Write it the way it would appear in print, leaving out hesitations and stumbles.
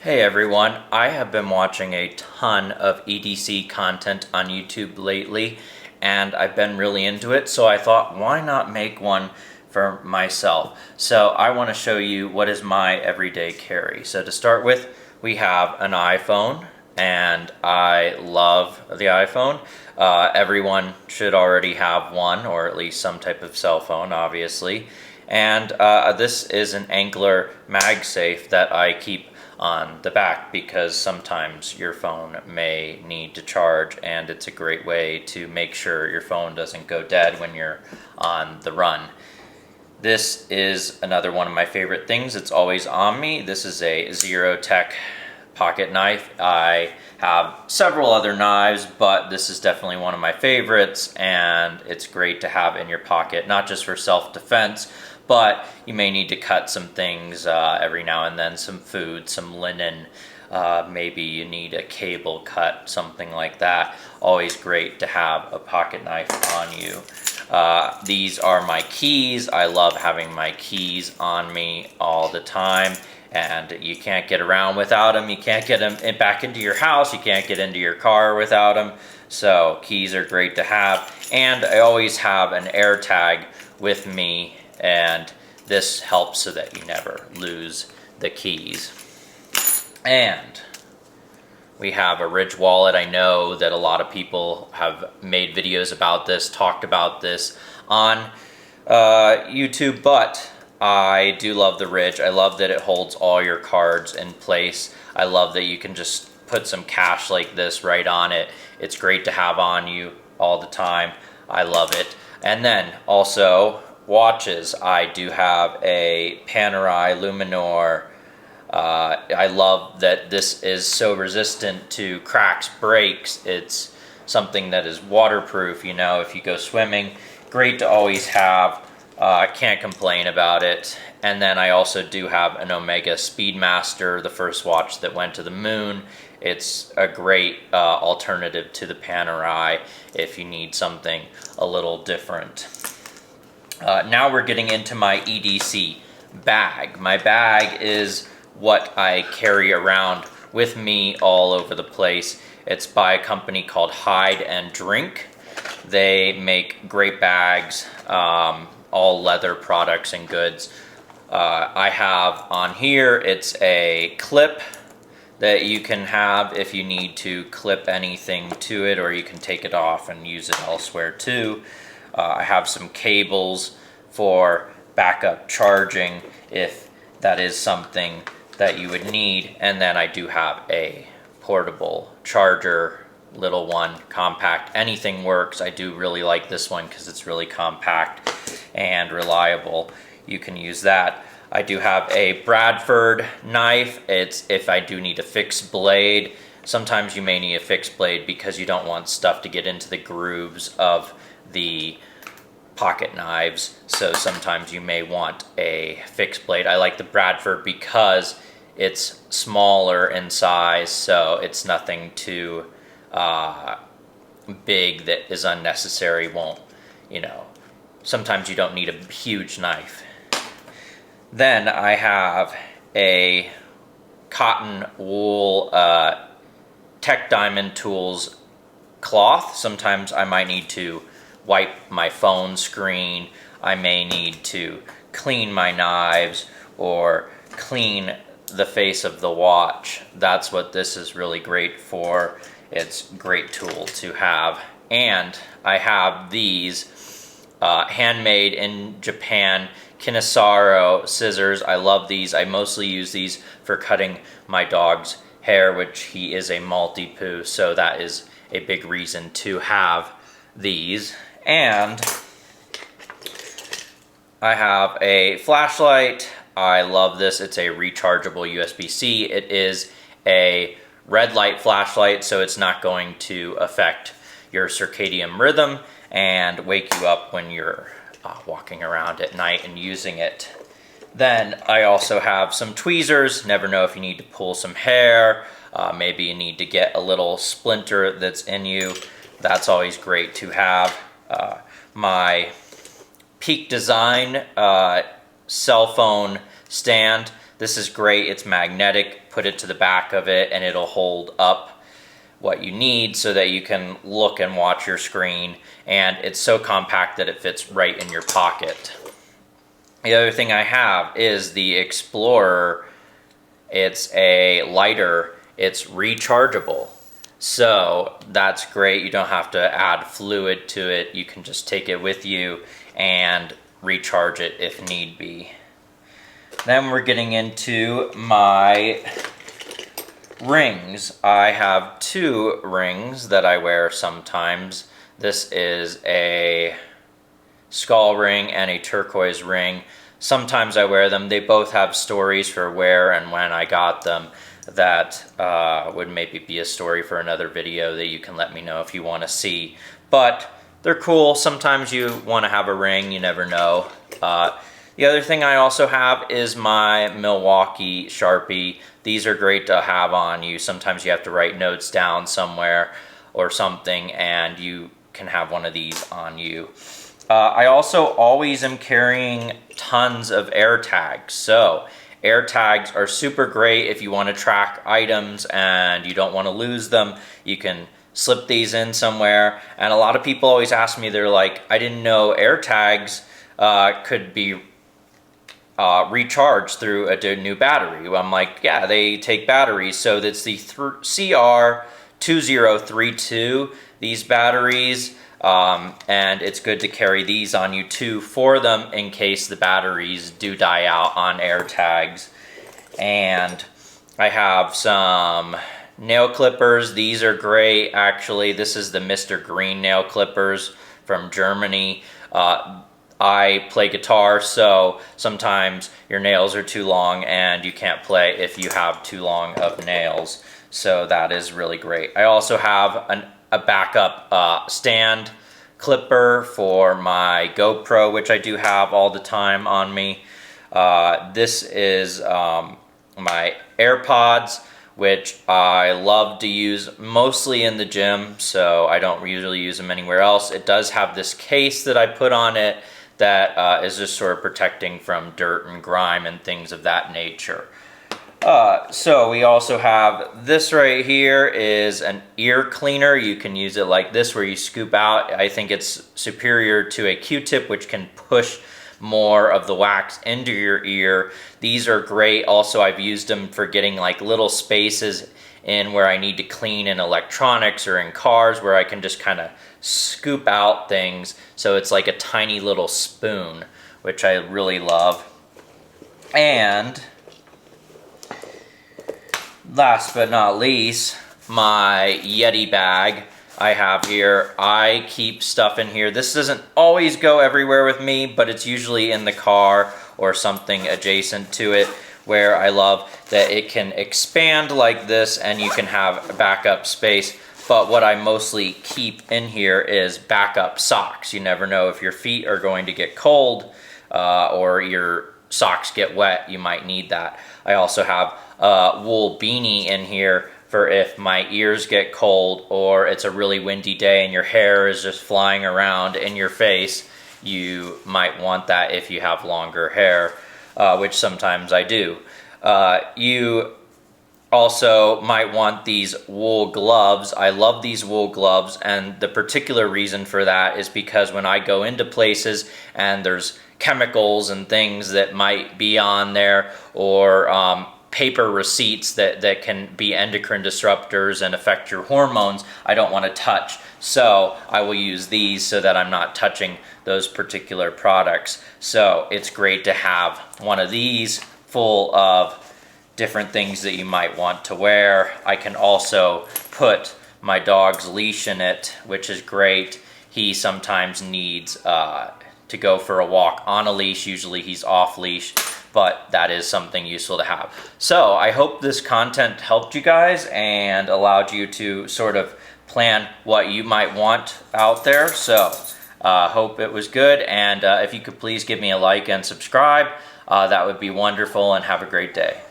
Hey everyone, I have been watching a ton of EDC content on YouTube lately and I've been really into it, so I thought why not make one for myself. So I want to show you what is my everyday carry. So to start with, we have an iPhone and I love the iPhone. Everyone should already have one, or at least some type of cell phone, obviously. And this is an Angler MagSafe that I keep on the back because sometimes your phone may need to charge, and it's a great way to make sure your phone doesn't go dead when you're on the run. This is another one of my favorite things. It's always on me. This is a Zero Tech pocket knife. I have several other knives, but this is definitely one of my favorites, and it's great to have in your pocket, not just for self-defense, but you may need to cut some things every now and then, some food, some linen, maybe you need a cable cut, something like that. Always great to have a pocket knife on you. These are my keys. I love having my keys on me all the time, and you can't get around without them. You can't get them back into your house. You can't get into your car without them. So keys are great to have. And I always have an AirTag with me, and this helps so that you never lose the keys. And we have a Ridge wallet. I know that a lot of people have made videos about this, talked about this on YouTube, but I do love the Ridge. I love that it holds all your cards in place. I love that you can just put some cash like this right on it. It's great to have on you all the time. I love it. And then also watches. I do have a Panerai Luminor. I love that this is so resistant to cracks, breaks. It's something that is waterproof, you know, if you go swimming. Great to always have. Can't complain about it. And then I also do have an Omega Speedmaster, the first watch that went to the moon. It's a great alternative to the Panerai if you need something a little different. Now we're getting into my EDC bag. My bag is what I carry around with me all over the place. It's by a company called Hide and Drink. They make great bags, all leather products and goods. I have on here, it's a clip that you can have if you need to clip anything to it, or you can take it off and use it elsewhere too. I have some cables for backup charging if that is something that you would need. And then I do have a portable charger, little one, compact. Anything works. I do really like this one because it's really compact and reliable. You can use that. I do have a Bradford knife. It's if I do need a fixed blade. Sometimes you may need a fixed blade because you don't want stuff to get into the grooves of the pocket knives, so sometimes you may want a fixed blade. I like the Bradford because it's smaller in size, so it's nothing too big that is unnecessary. Won't, you know, sometimes you don't need a huge knife. Then I have a cotton wool Tech Diamond Tools cloth. Sometimes I might need to wipe my phone screen. I may need to clean my knives or clean the face of the watch. That's what this is really great for. It's a great tool to have. And I have these handmade in Japan Kinesaro scissors. I love these. I mostly use these for cutting my dog's hair, which he is a Maltipoo, so that is a big reason to have these. And I have a flashlight. I love this. It's a rechargeable USB-C. It is a red light flashlight, so it's not going to affect your circadian rhythm and wake you up when you're walking around at night and using it. Then I also have some tweezers. Never know if you need to pull some hair. Maybe you need to get a little splinter that's in you. That's always great to have. My Peak Design cell phone stand This is great. It's magnetic. Put it to the back of it and it'll hold up what you need so that you can look and watch your screen, and it's so compact that it fits right in your pocket. The other thing I have is the Explorer. It's a lighter. It's rechargeable. So that's great. You don't have to add fluid to it. You can just take it with you and recharge it if need be. Then we're getting into my rings. I have 2 rings that I wear sometimes. This is a skull ring and a turquoise ring. Sometimes I wear them. They both have stories for where and when I got them. That would maybe be a story for another video that you can let me know if you want to see. But they're cool. Sometimes you want to have a ring, you never know. The other thing I also have is my Milwaukee Sharpie. These are great to have on you. Sometimes you have to write notes down somewhere or something, and you can have one of these on you. I also always am carrying tons of AirTags. So AirTags are super great if you want to track items and you don't want to lose them. You can slip these in somewhere. And a lot of people always ask me, they're like, I didn't know AirTags could be recharged through a new battery. I'm like, yeah, they take batteries. So that's the CR2032, these batteries. And it's good to carry these on you too for them in case the batteries do die out on AirTags. And I have some nail clippers. These are great, actually. This is the Mr. Green nail clippers from Germany. I play guitar, so sometimes your nails are too long and you can't play if you have too long of nails. So that is really great. I also have a backup stand clipper for my GoPro, which I do have all the time on me. This is my AirPods, which I love to use mostly in the gym, so I don't usually use them anywhere else. It does have this case that I put on it that is just sort of protecting from dirt and grime and things of that nature. So we also have this right here is an ear cleaner. You can use it like this where you scoop out. I think it's superior to a Q-tip, which can push more of the wax into your ear. These are great. Also, I've used them for getting like little spaces in where I need to clean in electronics or in cars, where I can just kind of scoop out things. So it's like a tiny little spoon, which I really love. And last but not least, my Yeti bag I have here. I keep stuff in here. This doesn't always go everywhere with me, but it's usually in the car or something adjacent to it, where I love that it can expand like this and you can have backup space. But what I mostly keep in here is backup socks. You never know if your feet are going to get cold or your socks get wet. You might need that. I also have a wool beanie in here for if my ears get cold or it's a really windy day and your hair is just flying around in your face. You might want that if you have longer hair, which sometimes I do. You also might want these wool gloves. I love these wool gloves, and the particular reason for that is because when I go into places and there's chemicals and things that might be on there, or paper receipts that can be endocrine disruptors and affect your hormones, I don't want to touch. So I will use these so that I'm not touching those particular products. So it's great to have one of these full of different things that you might want to wear. I can also put my dog's leash in it, which is great. He sometimes needs to go for a walk on a leash. Usually he's off leash, but that is something useful to have. So I hope this content helped you guys and allowed you to sort of plan what you might want out there. So hope it was good, and if you could please give me a like and subscribe, that would be wonderful, and have a great day.